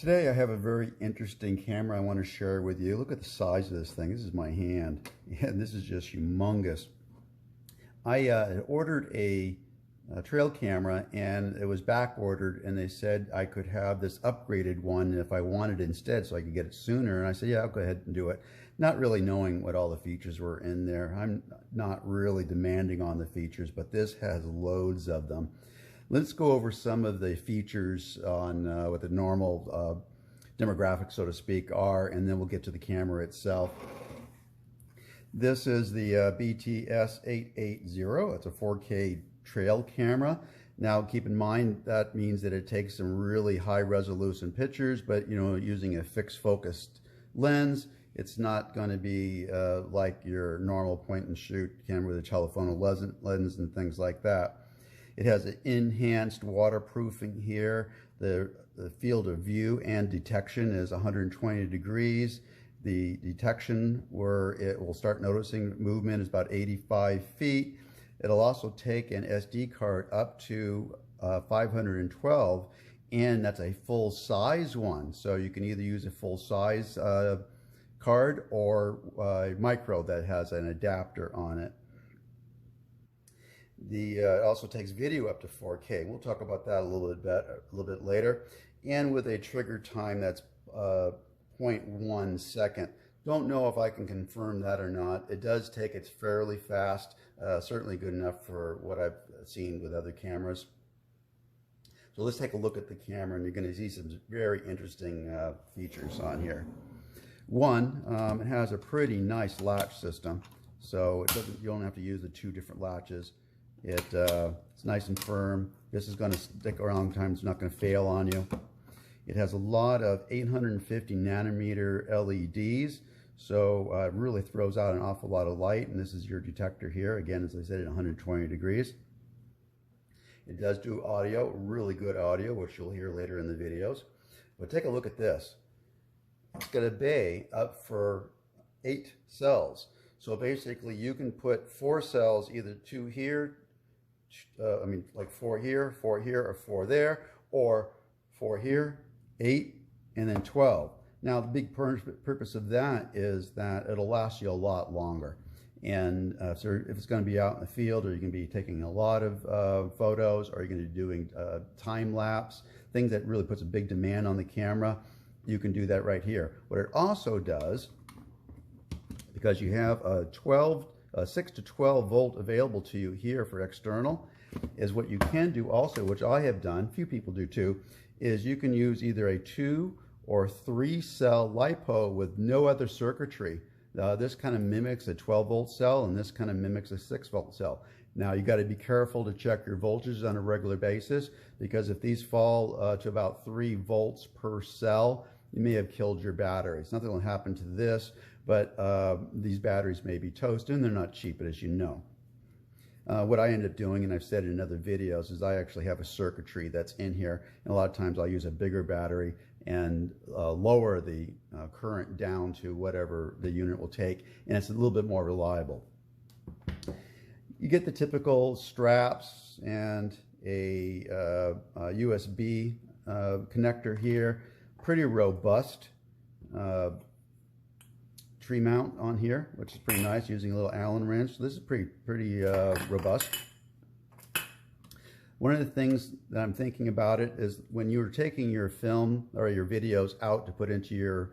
Today I have a very interesting camera I want to share with you. Look at the size of this thing. This is my hand, and this is just humongous. I had ordered a trail camera, and it was back ordered, and they said I could have this upgraded one if I wanted instead, so I could get it sooner. And I said, yeah, I'll go ahead and do it, not really knowing what all the features were in there. I'm not really demanding on the features, but this has loads of them. Let's go over some of the features on what the normal demographics, so to speak, are, and then we'll get to the camera itself. This is the Bst880. It's a 4K trail camera. Now, keep in mind that means that it takes some really high resolution pictures, but using a fixed focused lens, it's not going to be like your normal point and shoot camera with a telephoto lens and things like that. It has an enhanced waterproofing here. The field of view and detection is 120 degrees. The detection where it will start noticing movement is about 85 feet. It'll also take an SD card up to 512, and that's a full size one. So you can either use a full size card or micro that has an adapter on it. It also takes video up to 4K. We'll talk about that a little bit later. And with a trigger time that's 0.1 second. Don't know if I can confirm that or not. It does take, it's fairly fast, certainly good enough for what I've seen with other cameras. So let's take a look at the camera, and you're going to see some very interesting features on here. One, it has a pretty nice latch system, so you don't have to use the two different latches. It's nice and firm. This is going to stick around a long time. It's not going to fail on you. It has a lot of 850 nanometer LEDs, so it really throws out an awful lot of light. And this is your detector here. Again, as I said, at 120 degrees. It does do audio, really good audio, which you'll hear later in the videos. But take a look at this. It's got a bay up for 8 cells. So basically, you can put 4 cells, either 2 here, like 4 here, or 4 there, or 4 here, 8, and then 12. Now, the big purpose of that is that it'll last you a lot longer. And so if it's going to be out in the field, or you're going to be taking a lot of photos, or you're going to be doing time lapse, things that really puts a big demand on the camera, you can do that right here. What it also does, because you have a 6 to 12 volt available to you here for external, is what you can do also, which I have done, few people do too, is you can use either a 2 or 3 cell LiPo with no other circuitry. This kind of mimics a 12 volt cell, and this kind of mimics a 6 volt cell. Now, you got to be careful to check your voltages on a regular basis, because if these fall to about 3 volts per cell, you may have killed your batteries. Nothing will happen to this, but these batteries may be toasted, and they're not cheap, as you know. What I end up doing, and I've said in other videos, is I actually have a circuitry that's in here, and a lot of times I'll use a bigger battery and lower the current down to whatever the unit will take, and it's a little bit more reliable. You get the typical straps and a USB connector here, pretty robust tree mount on here, which is pretty nice, using a little Allen wrench. So this is pretty robust. One of the things that I'm thinking about it is when you're taking your film or your videos out to put into your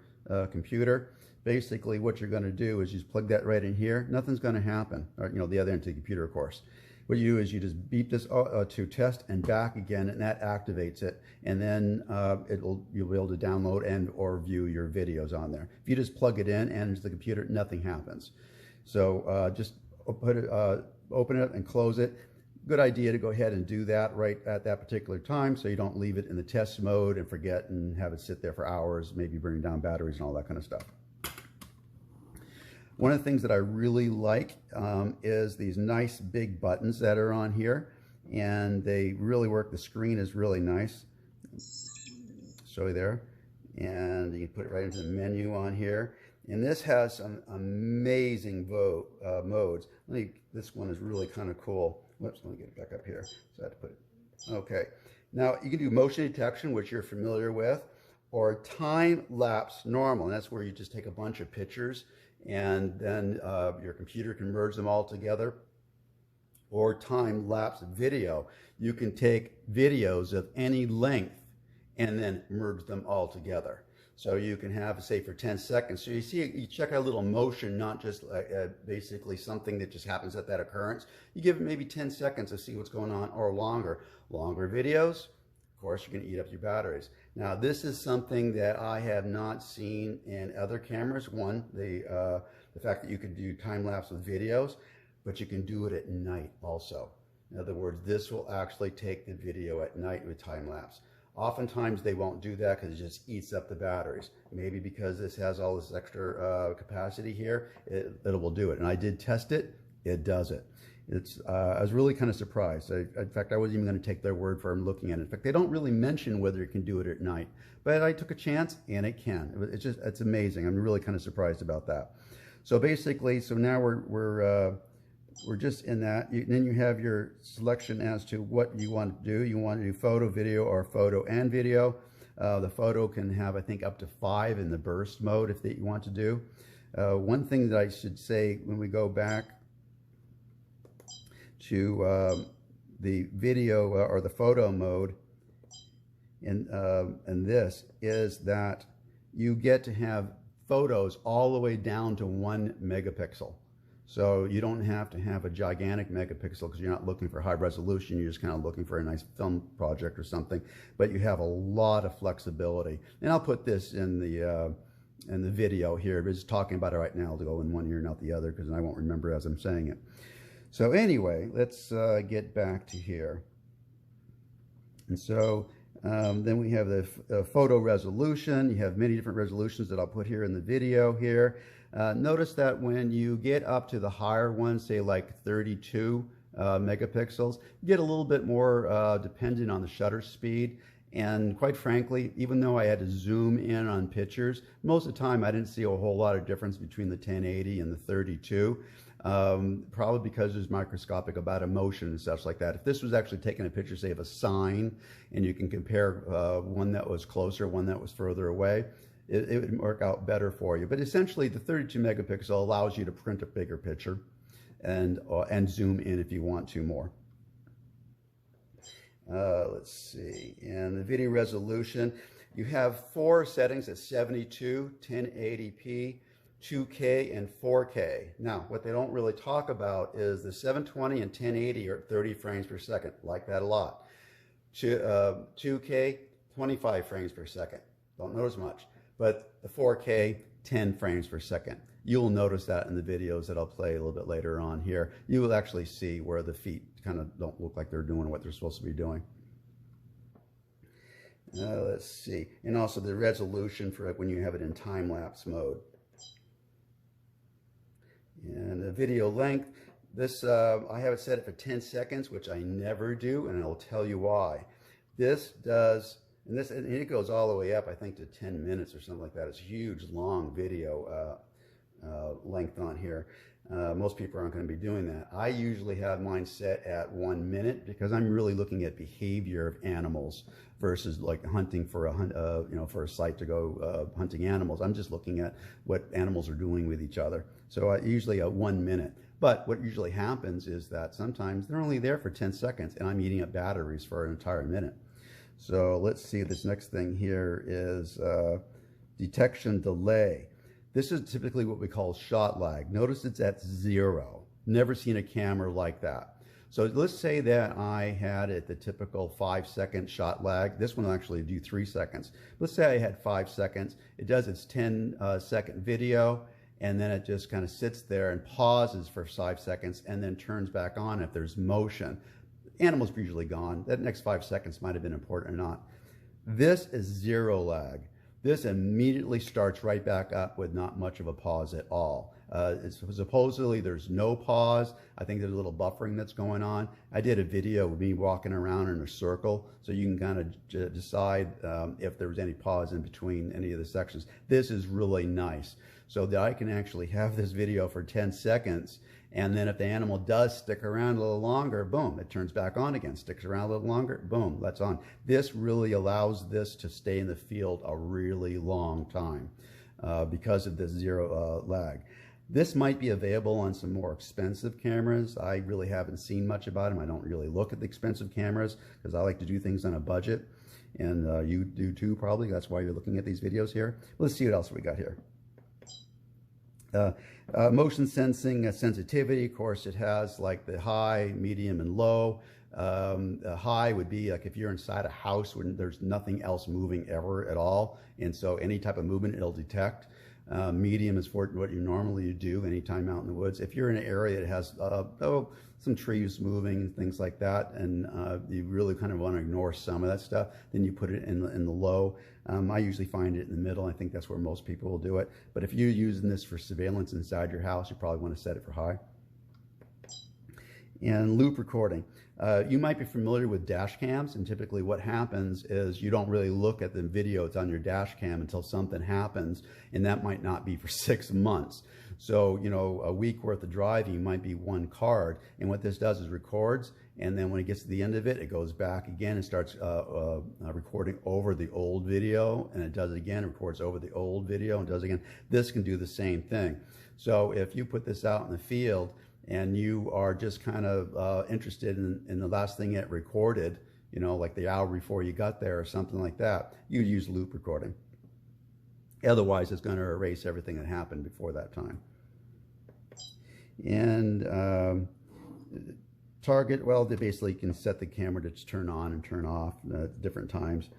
computer, basically what you're going to do is you just plug that right in here. Nothing's going to happen, or the other end to the computer, of course. What you do is you just beep this to test and back again, and that activates it, and then you'll be able to download and or view your videos on there. If you just plug it in and into the computer, nothing happens. So just open it and close it. Good idea to go ahead and do that right at that particular time, so you don't leave it in the test mode and forget and have it sit there for hours, maybe burning down batteries and all that kind of stuff. One of the things that I really like is these nice big buttons that are on here, and they really work. The screen is really nice. Show you there, and you can put it right into the menu on here. And this has some amazing modes. This one is really kind of cool. Whoops, let me get it back up here. So I have to put it. Okay. Now you can do motion detection, which you're familiar with. or time lapse normal. And that's where you just take a bunch of pictures and then your computer can merge them all together. Or time lapse video. You can take videos of any length and then merge them all together. So you can have, say, for 10 seconds. So you see, you check out a little motion, not just basically something that just happens at that occurrence. You give it maybe 10 seconds to see what's going on, or longer. Longer videos, of course, you're going to eat up your batteries. Now, this is something that I have not seen in other cameras. One, the fact that you can do time lapse with videos, but you can do it at night also. In other words, this will actually take the video at night with time lapse. Oftentimes they won't do that because it just eats up the batteries. Maybe because this has all this extra capacity here, it will do it. And I did test it, it does it. I was really kind of surprised. In fact, I wasn't even going to take their word for it. I'm looking at it. In fact, they don't really mention whether it can do it at night, but I took a chance and it can. It's amazing. I'm really kind of surprised about that. So basically, so now we're just in that. Then you have your selection as to what you want to do. You want to do photo, video, or photo and video. The photo can have, I think, up to 5 in the burst mode if that you want to do. One thing that I should say when we go back to the video or the photo mode in this is that you get to have photos all the way down to 1 megapixel. So you don't have to have a gigantic megapixel because you're not looking for high resolution. You're just kind of looking for a nice film project or something. But you have a lot of flexibility. And I'll put this in the video here. We're just talking about it right now to go in one ear and out the other because I won't remember as I'm saying it. So anyway, let's get back to here. And so then we have the photo resolution. You have many different resolutions that I'll put here in the video here. Notice that when you get up to the higher ones, say like 32 megapixels, you get a little bit more dependent on the shutter speed. And quite frankly, even though I had to zoom in on pictures, most of the time I didn't see a whole lot of difference between the 1080 and the 32. Probably because there's microscopic about emotion and stuff like that. If this was actually taking a picture, say, of a sign, and you can compare one that was closer, one that was further away, it would work out better for you. But essentially, the 32 megapixel allows you to print a bigger picture and zoom in if you want to more. Let's see, and the video resolution, you have 4 settings at 72, 1080p, 2K, and 4K. Now, what they don't really talk about is the 720 and 1080 are at 30 frames per second. Like that a lot. 2K, 25 frames per second. Don't notice much. But the 4K, 10 frames per second. You'll notice that in the videos that I'll play a little bit later on here. You will actually see where the feet kind of don't look like they're doing what they're supposed to be doing. Let's see. And also the resolution for when you have it in time-lapse mode. And the video length, this I have it set for 10 seconds, which I never do, and I'll tell you why. This does, and it goes all the way up, I think, to 10 minutes or something like that. It's a huge, long video length on here. Most people aren't going to be doing that. I usually have mine set at 1 minute because I'm really looking at behavior of animals versus like hunting for for a site to go hunting animals. I'm just looking at what animals are doing with each other. So usually at 1 minute. But what usually happens is that sometimes they're only there for 10 seconds and I'm eating up batteries for an entire minute. So let's see, this next thing here is detection delay. This is typically what we call shot lag. Notice it's at 0. Never seen a camera like that. So let's say that I had the typical 5-second shot lag. This one will actually do 3 seconds. Let's say I had 5 seconds. It does its 10-second video, and then it just kind of sits there and pauses for 5 seconds and then turns back on if there's motion. Animals are usually gone. That next 5 seconds might have been important or not. This is 0 lag. This immediately starts right back up with not much of a pause at all. Supposedly there's no pause. I think there's a little buffering that's going on. I did a video with me walking around in a circle, so you can kind of decide if there was any pause in between any of the sections. This is really nice, so that I can actually have this video for 10 seconds, and then if the animal does stick around a little longer, boom, it turns back on again. Sticks around a little longer, boom, that's on. This really allows this to stay in the field a really long time because of this zero lag. This might be available on some more expensive cameras. I really haven't seen much about them. I don't really look at the expensive cameras because I like to do things on a budget, and you do too probably. That's why you're looking at these videos here. Let's see what else we got here. Motion sensing sensitivity, of course, it has like the high, medium, and low. High would be like if you're inside a house when there's nothing else moving ever at all, and so any type of movement it'll detect. Medium is for what you normally do anytime out in the woods. If you're in an area that has some trees moving and things like that, and you really kind of want to ignore some of that stuff, then you put it in the low. I usually find it in the middle. I think that's where most people will do it. But if you're using this for surveillance inside your house, you probably want to set it for high. And loop recording. You might be familiar with dash cams, and typically what happens is you don't really look at the video that's on your dash cam until something happens, and that might not be for 6 months. So, you know, a week worth of driving might be one card, and what this does is records, and then when it gets to the end of it, it goes back again and starts recording over the old video, and it does it again, it records over the old video and does it again. This can do the same thing. So if you put this out in the field, and you are just kind of interested in the last thing it recorded, you know, like the hour before you got there or something like that, you use loop recording. Otherwise, it's going to erase everything that happened before that time. And target, well, they basically can set the camera to turn on and turn off at different times.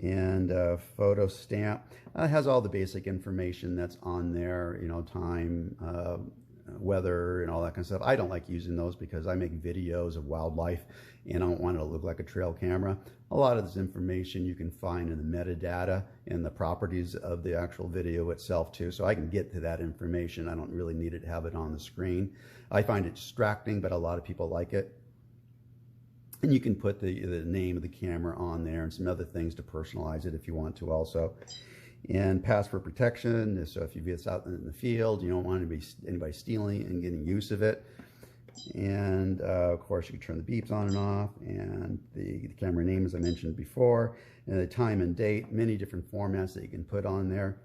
And photo stamp has all the basic information that's on there, you know, time, weather, and all that kind of stuff. I don't like using those because I make videos of wildlife and I don't want it to look like a trail camera. A lot of this information you can find in the metadata and the properties of the actual video itself too, so I can get to that information. I don't really need to have it on the screen. I find it distracting, but a lot of people like it. And you can put the name of the camera on there and some other things to personalize it if you want to also. And password protection, so if you get this out in the field, you don't want anybody stealing and getting use of it. And of course, you can turn the beeps on and off, and the camera name, as I mentioned before, and the time and date, many different formats that you can put on there.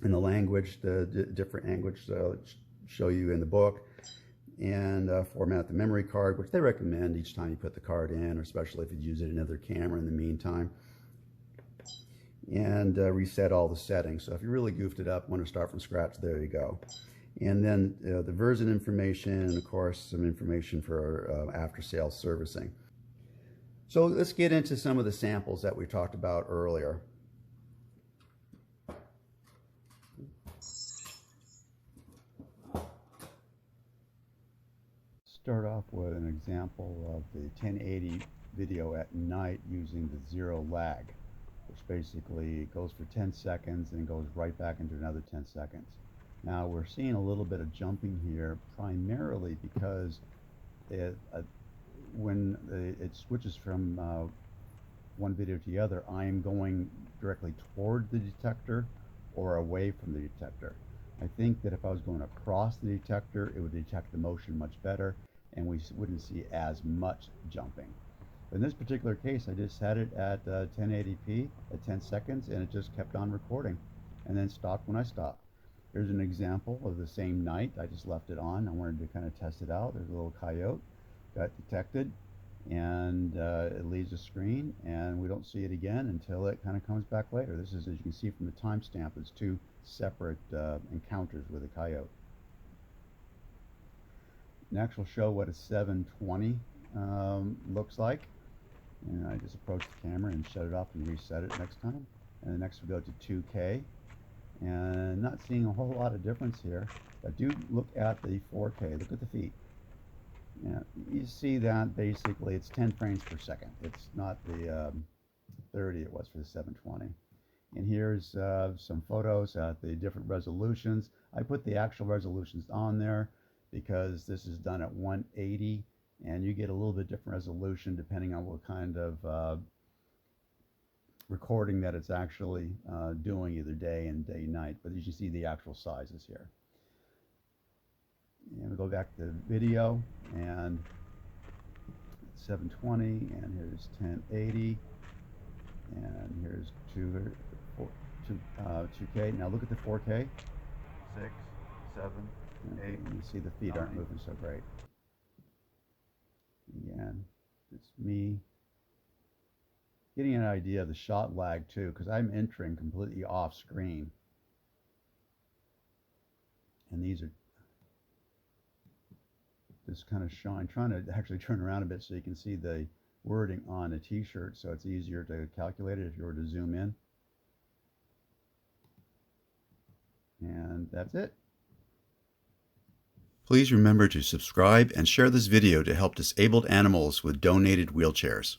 And the language, the different language show you in the book. And format the memory card, which they recommend each time you put the card in, or especially if you use it in another camera in the meantime. And reset all the settings. So if you really goofed it up, want to start from scratch, there you go. And then the version information, and of course some information for after-sales servicing. So let's get into some of the samples that we talked about earlier. Start off with an example of the 1080 video at night using the zero lag, which basically goes for 10 seconds and goes right back into another 10 seconds. Now we're seeing a little bit of jumping here, primarily because when it switches from one video to the other, I am going directly toward the detector or away from the detector. I think that if I was going across the detector, it would detect the motion much better, and we wouldn't see as much jumping. In this particular case, I just had it at 1080p at 10 seconds, and it just kept on recording and then stopped when I stopped. Here's an example of the same night. I just left it on. I wanted to kind of test it out. There's a little coyote, got detected, and it leaves the screen, and we don't see it again until it kind of comes back later. This is, as you can see from the timestamp, it's two separate encounters with a coyote. Next, we'll show what a 720 looks like. And I just approach the camera and shut it off and reset it next time. And next we go to 2K. And not seeing a whole lot of difference here. But do look at the 4K. Look at the feet. Yeah, you see that basically it's 10 frames per second. It's not the 30 it was for the 720. And here's some photos at the different resolutions. I put the actual resolutions on there because this is done at 180, and you get a little bit different resolution depending on what kind of recording that it's actually doing, either day and day night. But you can see the actual sizes here. And we go back to video, and 720, and here's 1080, and here's 2K. Now look at the 4K. 6, 7, 8. You see the feet aren't moving so great. Again, it's me getting an idea of the shot lag too, because I'm entering completely off screen. And these are just kind of showing, trying to actually turn around a bit so you can see the wording on a t-shirt, so it's easier to calculate it if you were to zoom in. And that's it. Please remember to subscribe and share this video to help disabled animals with donated wheelchairs.